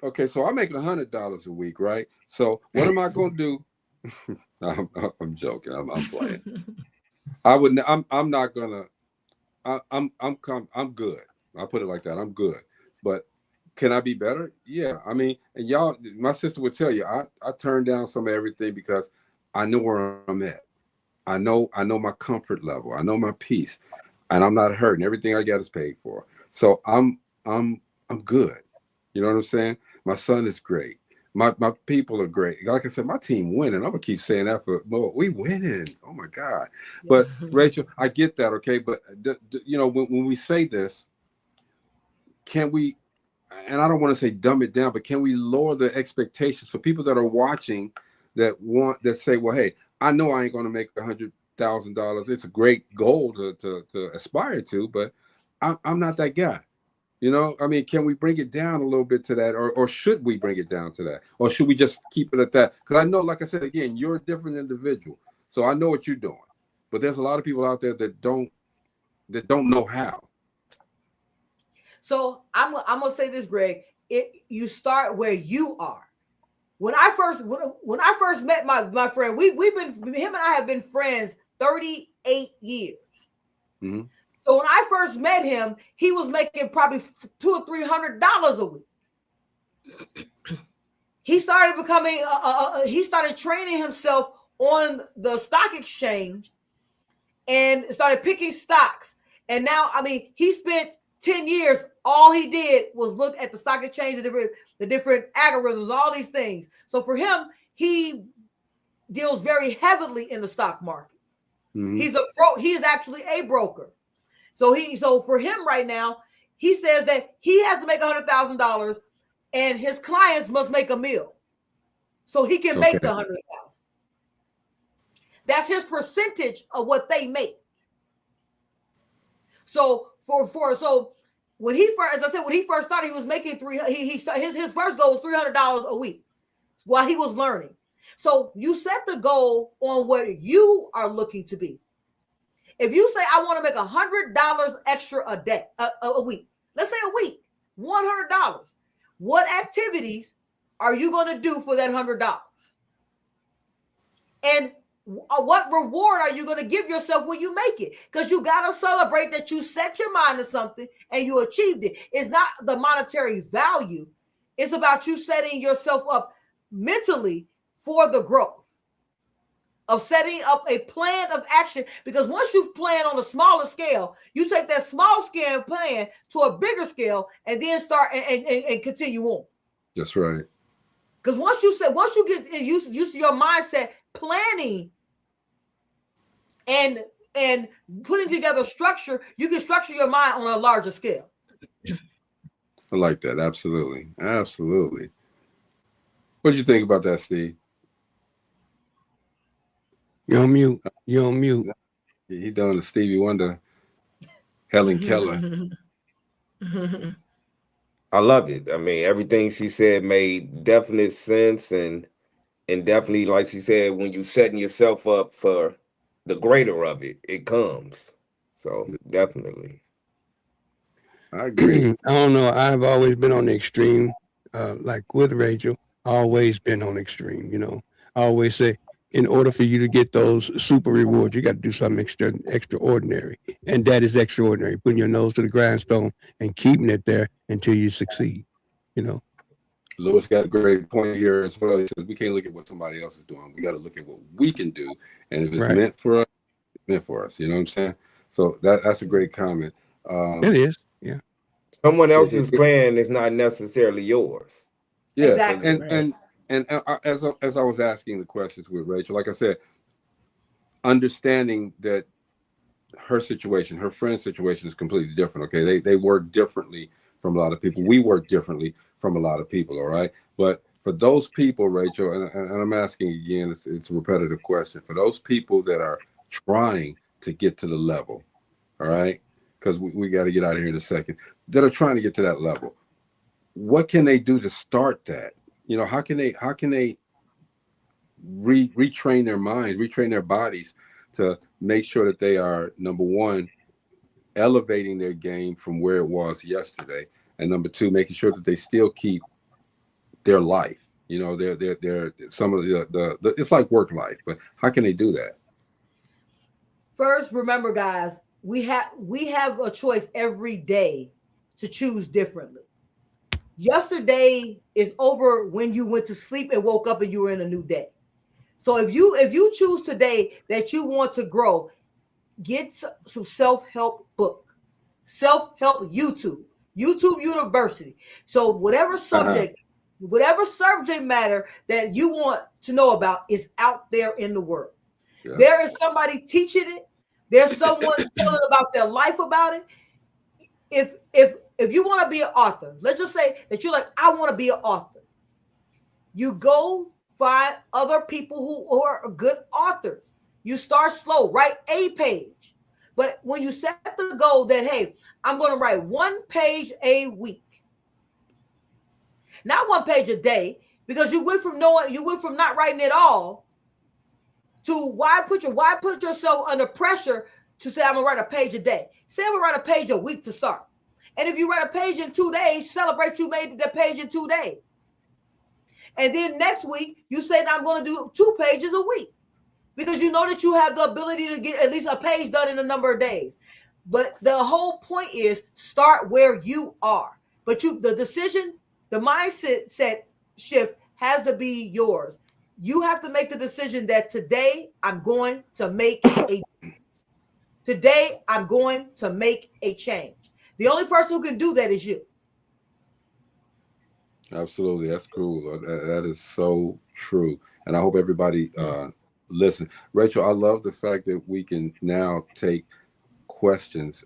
Okay,
so I'm making $100 a week, right? So what am I gonna do? I'm joking. I'm playing. I'm not gonna. I'm good. I'll put it like that. I'm good. But can I be better? Yeah. And y'all, my sister would tell you, I turned down some of everything because I know where I'm at. I know my comfort level. I know my peace, and I'm not hurting. Everything I got is paid for. So I'm good. You know what I'm saying? My son is great. My people are great. Like I said, my team winning. I'm gonna keep saying that we winning. Oh my God. But Rachel, I get that. Okay. But when we say this, can we, and I don't want to say dumb it down, but can we lower the expectations for people that are watching that say, well, hey, I know I ain't going to make $100,000. It's a great goal to aspire to, but I'm not that guy. Can we bring it down a little bit to that, or should we bring it down to that, or should we just keep it at that? Because I know, like I said again, you're a different individual, so I know what you're doing, but there's a lot of people out there that don't know how.
So I'm gonna say this, Greg. You start where you are. When I first met my friend, him and I have been friends 38 years. Mm-hmm. So when I first met him, he was making probably $200 or $300 a week. He started becoming he started training himself on the stock exchange and started picking stocks. And now, he spent 10 years, all he did was look at the stock exchange, the different algorithms, all these things. So for him, he deals very heavily in the stock market. Mm-hmm. He is actually a broker. So for him right now, he says that he has to make $100,000 and his clients must make $1 million. So he can make the $100,000. That's his percentage of what they make. So when he first started, he was making his first goal was $300 a week while he was learning. So you set the goal on what you are looking to be. If you say I want to make $100 extra a week, let's say a week, $100. What activities are you going to do for that $100? And what reward are you going to give yourself when you make it? Because you got to celebrate that you set your mind to something and you achieved it. It's not the monetary value. It's about you setting yourself up mentally for the growth of setting up a plan of action. Because once you plan on a smaller scale, you take that small scale plan to a bigger scale and then start and continue on.
That's right.
Because once you get used to your mindset, planning and putting together structure, you can structure your mind on a larger scale.
I like that. Absolutely. What do you think about that, Steve?
You're on mute.
He done the Stevie Wonder, Helen Keller.
I love it. Everything she said made definite sense, and definitely, like she said, when you setting yourself up for the greater of it, it comes. So definitely.
I agree.
I don't know. I've always been on the extreme, like with Rachel, always been on extreme, I always say, in order for you to get those super rewards, you got to do something extraordinary. And that is extraordinary, putting your nose to the grindstone and keeping it there until you succeed,
Lewis got a great point here as well. He says we can't look at what somebody else is doing. We got to look at what we can do. And if it's meant for us, it's meant for us. You know what I'm saying? So that's a great comment.
It is, yeah.
Someone else's plan is not necessarily yours.
Yeah,
exactly.
And as I was asking the questions with Rachel, like I said, understanding that her situation, her friend's situation is completely different. Okay, they work differently from a lot of people. We work differently from a lot of people. All right, but for those people, Rachel, and I'm asking again, it's a repetitive question. For those people that are trying to get to the level, all right, because we got to get out of here in a second, that are trying to get to that level, what can they do to start that? You know, how can they retrain their minds, retrain their bodies to make sure that they are, number one, elevating their game from where it was yesterday, and number two, making sure that they still keep their life. You know, they're some of the it's like work life, but how can they do that?
First, remember, guys, we have a choice every day to choose differently. Yesterday is over when you went to sleep and woke up and you were in a new day. So if you choose today that you want to grow, get some self-help book, self-help YouTube University. So whatever subject matter that you want to know about is out there in the world. Yeah. There is somebody teaching it. There's someone telling about their life about it. If you want to be an author, let's just say that you're like, I want to be an author. You go find other people who are good authors. You start slow, write a page. But when you set the goal that, hey, I'm going to write 1 page a week, not 1 page a day, because you went from not writing at all to why put yourself under pressure to say, I'm going to write a page a day. Say I'm going to write a page a week to start. And if you write a page in 2 days, celebrate you made the page in 2 days. And then next week, you say that I'm going to do 2 pages a week because you know that you have the ability to get at least a page done in a number of days. But the whole point is start where you are. But the decision, the mindset shift has to be yours. You have to make the decision that today I'm going to make a difference. Today I'm going to make a change. The only person who can do that is you.
Absolutely. That's cool. That is so true. And I hope everybody listen. Rachel, I love the fact that we can now take questions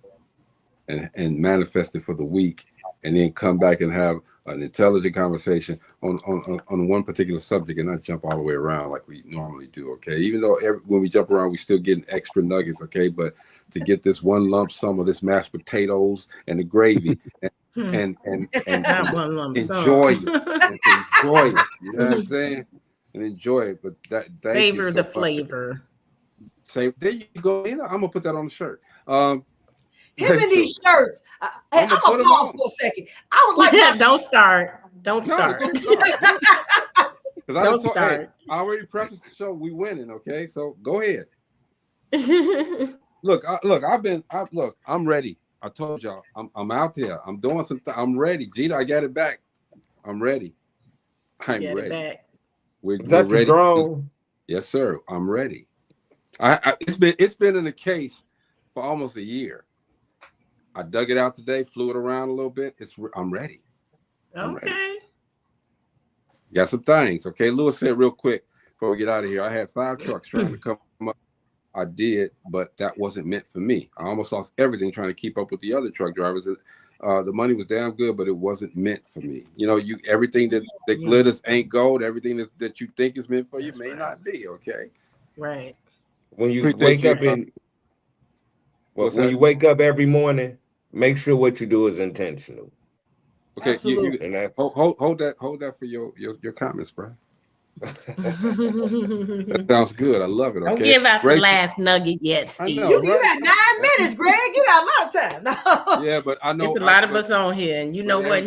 and manifest it for the week and then come back and have an intelligent conversation on one particular subject and not jump all the way around like we normally do. Okay. Even though when we jump around, we still getting extra nuggets. Okay. But to get this one lump sum of this mashed potatoes and the gravy and enjoy it. Enjoy it. You know what I'm saying? And enjoy it. But
savor the flavor.
There you go. You know, I'm gonna put that on the shirt.
Him in these shirts. I'm gonna pause for a second. I would like
Don't start. Don't start.
Don't start. Hey, I already prefaced the show. We winning, okay? So go ahead. Look, I'm ready. I told y'all, I'm out there. I'm doing something. I'm ready. Gina, I got it back. I'm ready. I'm ready. We're ready. Yes, sir. I'm ready. It's been in the case for almost a year. I dug it out today, flew it around a little bit. I'm ready.
Okay.
Got some things. Okay. Lewis said real quick before we get out of here. I had 5 trucks trying to come up. I did, but that wasn't meant for me. I almost lost everything trying to keep up with the other truck drivers. The money was damn good, but it wasn't meant for me. You know, everything that glitters ain't gold. Everything that you think is meant for you may not be. Okay.
Right.
When you wake up every morning, make sure what you do is intentional.
Okay. Hold that for your comments, bro. That sounds good. I love it. Okay.
Don't give out the last nugget yet, Steve.
You got 9 minutes, Greg. You got a lot of time. No.
Yeah, but I know
it's a lot of us on here, and you know what?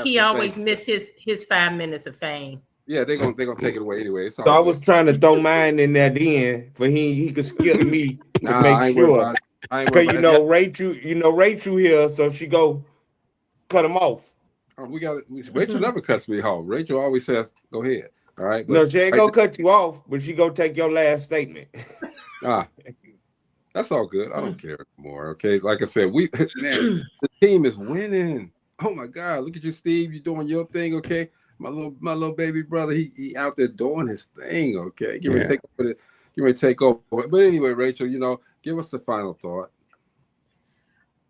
He always missed his 5 minutes of fame.
Yeah, they're gonna take it away anyway.
So I was trying to throw mine in that in for he could skip me to make sure. Because Rachel here, so she go cut him off.
Oh, Rachel never cuts me off. Rachel always says, "Go ahead." All right.
No, she ain't gonna cut you off, but she gonna take your last statement.
That's all good. I don't care anymore. Okay. Like I said, the team is winning. Oh my God. Look at you, Steve. You're doing your thing. Okay. my little baby brother, he out there doing his thing. Okay, get ready
Yeah.
to take over. Get ready to take over. But anyway, Rachel, give us the final thought.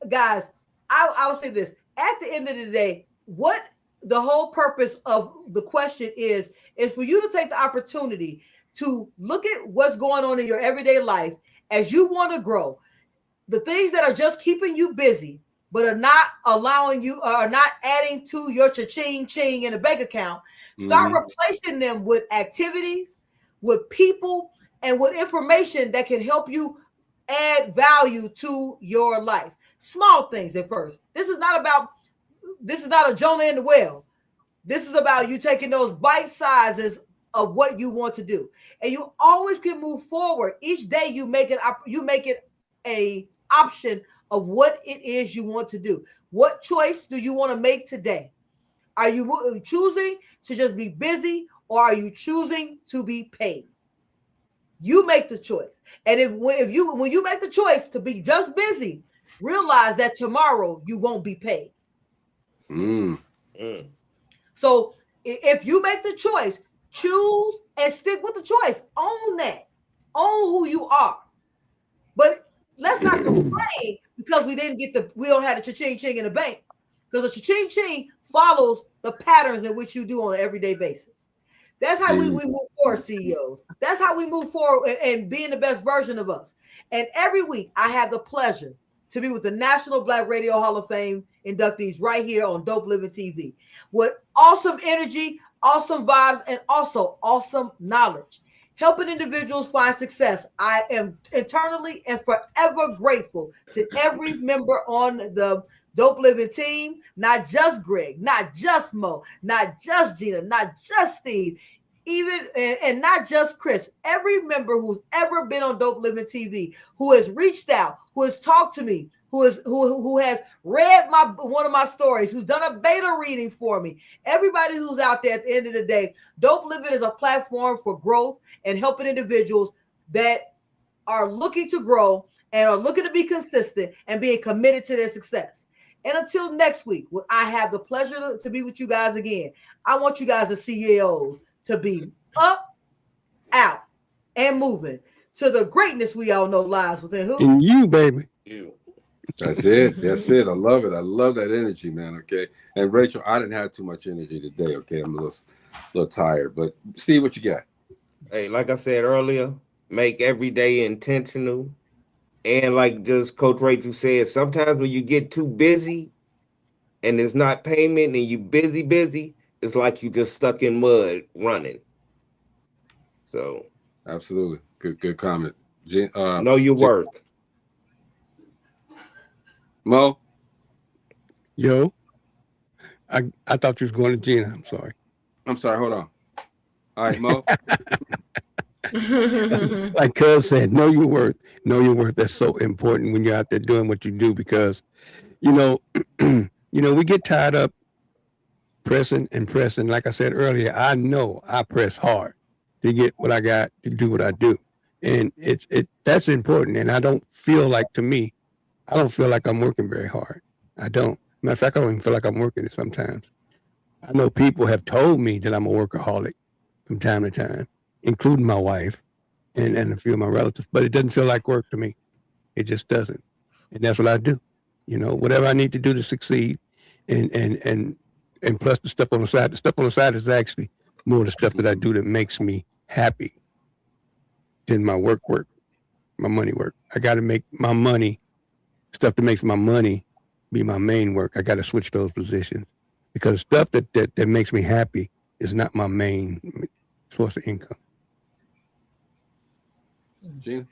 Guys, I will say this. At the end of the day, what the whole purpose of the question is for you to take the opportunity to look at what's going on in your everyday life as you want to grow. The things that are just keeping you busy, but are not allowing you, are not adding to your cha-ching ching in the bank account. Start replacing them with activities, with people, and with information that can help you add value to your life. Small things at first. This is not a Jonah in the well. This is about you taking those bite sizes of what you want to do. And you always can move forward. Each day you make it a option of what it is you want to do. What choice do you want to make today? Are you choosing to just be busy, or are you choosing to be paid? You make the choice. And when you make the choice to be just busy, realize that tomorrow you won't be paid. So if you make the choice, choose and stick with the choice. Own that. Own who you are. But let's not complain because we don't have the cha-ching ching in the bank, because the cha-ching ching follows the patterns in which you do on an everyday basis. That's how we move forward, CEOs. That's how we move forward and being the best version of us. And every week I have the pleasure to be with the National Black Radio Hall of Fame inductees right here on Dope Living TV with awesome energy, awesome vibes, and also awesome knowledge, helping individuals find success. I am eternally and forever grateful to every member on the Dope Living team, not just Greg, not just Mo, not just Gina, not just Steve, and not just Chris. Every member who's ever been on Dope Living TV, who has reached out, who has talked to me, who has read one of my stories, who's done a beta reading for me. Everybody who's out there at the end of the day, Dope Living is a platform for growth and helping individuals that are looking to grow and are looking to be consistent and being committed to their success. And until next week, when I have the pleasure to be with you guys again, I want you guys as CEOs to be up, out, and moving to the greatness we all know lies within who?
And you, baby.
You.
That's it. That's it. I love it. I love that energy, man. Okay. And Rachel, I didn't have too much energy today. Okay. I'm a little tired. But Steve, what you got?
Hey, like I said earlier, make every day intentional. And like just Coach Rachel said, sometimes when you get too busy and there's not payment and you busy, it's like you just stuck in mud running. So
Absolutely. Good comment.
know your worth.
Mo?
Yo, I thought you was going to Gina. I'm sorry.
I'm sorry. Hold on. All right, Mo.
Like Cuz said, know your worth. Know your worth. That's so important when you're out there doing what you do, because, we get tied up pressing. Like I said earlier, I know I press hard to get what I got to do what I do. And that's important. And I don't feel like I'm working very hard. I don't. Matter of fact, I don't even feel like I'm working it sometimes. I know people have told me that I'm a workaholic from time to time, including my wife and a few of my relatives, but it doesn't feel like work to me. It just doesn't. And that's what I do. Whatever I need to do to succeed, and plus the stuff on the side. The stuff on the side is actually more the stuff that I do that makes me happy than my work, my money work. I got to make my money, stuff that makes my money be my main work. I got to switch those positions, because stuff that makes me happy is not my main source of income.
Gina?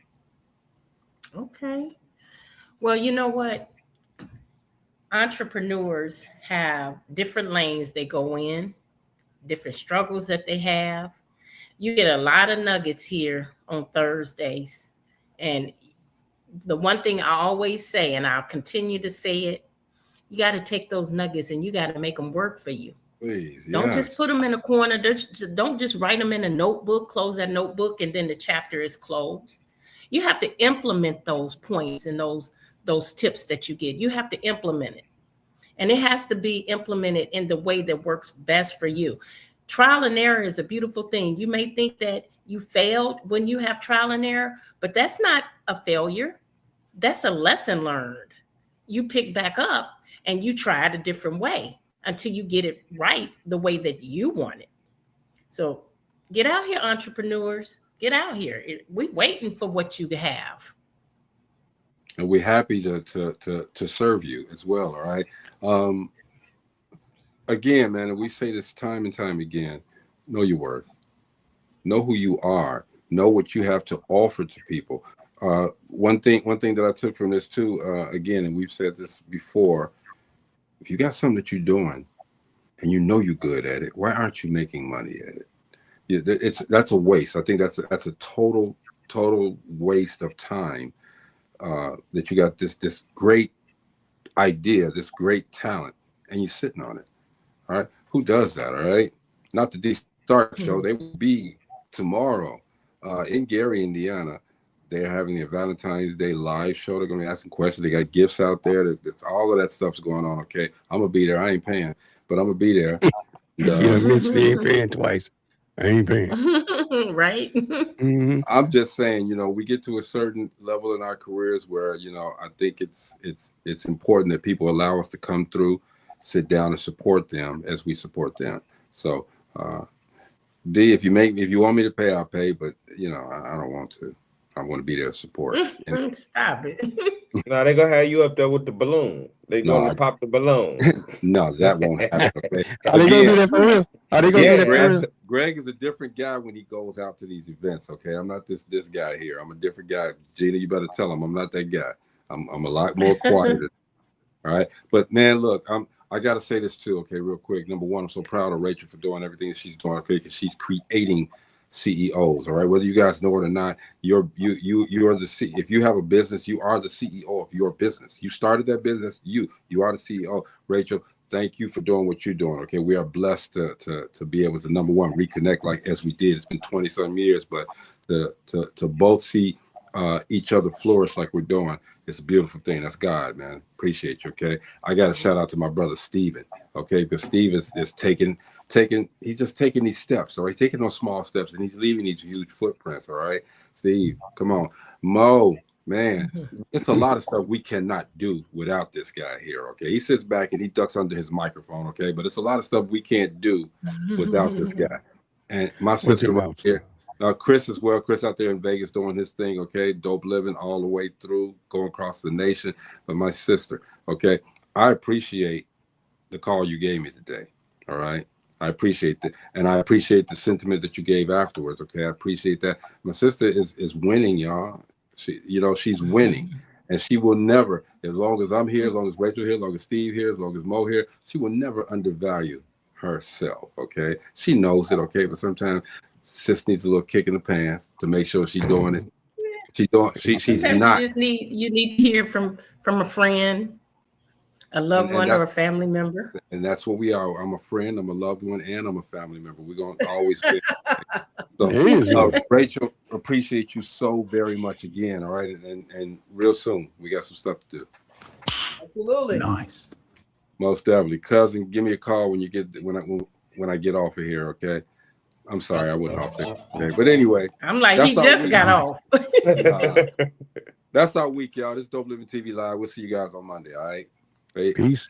Okay. Well, you know what? Entrepreneurs have different lanes they go in, different struggles that they have. You get a lot of nuggets here on Thursdays. And the one thing I always say, and I'll continue to say it, you got to take those nuggets and you got to make them work for you.
Please.
Don't just put them in a corner. Don't just write them in a notebook, close that notebook, and then the chapter is closed. You have to implement those points and those tips that you get. You have to implement it. And it has to be implemented in the way that works best for you. Trial and error is a beautiful thing. You may think that you failed when you have trial and error, but that's not a failure. That's a lesson learned. You pick back up and you try it a different way until you get it right the way that you want it. So get out here, entrepreneurs. Get out here. We're waiting for what you have.
And we're happy to serve you as well. All right. Again, man, and we say this time and time again, know your worth. Know who you are. Know what you have to offer to people. One thing that I took from this too, again, and we've said this before, if you got something that you're doing and you know you're good at it, why aren't you making money at it? That's a waste. I think that's a total waste of time. That you got this great idea, this great talent, and you're sitting on it. All right, who does that? All right, not the D Stark Show. They will be tomorrow in Gary, Indiana. They're having their Valentine's Day live show. They're going to be asking questions. They got gifts out there. All of that stuff's going on. Okay, I'm gonna be there. I ain't paying, but I'm gonna be there.
Eventually ain't paying twice. I ain't paying.
Right.
Mm-hmm.
I'm just saying, we get to a certain level in our careers where, I think it's important that people allow us to come through, sit down and support them as we support them. So, D, if you want me to pay, I'll pay, but I don't want to. I want to be there to support.
Stop it.
No, they're gonna have you up there with the balloon. They're gonna pop the balloon.
No, that won't happen. Okay?
Are they gonna do that for real? Are they gonna do that for real?
Greg is a different guy when he goes out to these events. Okay, I'm not this guy here. I'm a different guy. Gina, you better tell him I'm not that guy. I'm a lot more quiet. All right, but man, look, I got to say this too. Okay, real quick. Number one, I'm so proud of Rachel for doing everything that she's doing. Okay, because she's creating CEOs. All right, whether you guys know it or not, you are the if you have a business, you are the CEO of your business. You started that business, you are the CEO. Rachel, thank you for doing what you're doing. Okay, we are blessed to be able to, number one, reconnect like as we did. It's been 20-some years, but to both see each other flourish like we're doing, it's a beautiful thing. That's God, man. Appreciate you. Okay, I got to shout out to my brother Steven. Okay, because Steve is he's just taking these steps, all right? Taking those small steps, and he's leaving these huge footprints, all right? Steve, come on. Mo, man, it's a lot of stuff we cannot do without this guy here, okay? He sits back and he ducks under his microphone, okay? But it's a lot of stuff we can't do without this guy. And my sister right here, Chris as well. Chris out there in Vegas doing his thing, okay? Dope living all the way through, going across the nation. But my sister, okay? I appreciate the call you gave me today, all right? I appreciate that. And I appreciate the sentiment that you gave afterwards. Okay. I appreciate that. My sister is winning, y'all. She's winning. And she will never, as long as I'm here, as long as Rachel here, as long as Steve here, as long as Mo here, she will never undervalue herself. Okay. She knows it, okay. But sometimes sis needs a little kick in the pants to make sure she's doing it. She's not.
You need to hear from a friend, a loved one, or a family member.
And that's what we are. I'm a friend, I'm a loved one, and I'm a family member. We're going to always be. So, Rachel, appreciate you so very much again. All right. And real soon, we got some stuff to do.
Absolutely.
Nice.
Most definitely. Cousin, give me a call when I get off of here, okay? I'm sorry, I wasn't off there. Okay? But anyway.
I'm like, he just got off.
That's our week, y'all. This is Dope Living TV Live. We'll see you guys on Monday, all right?
Peace.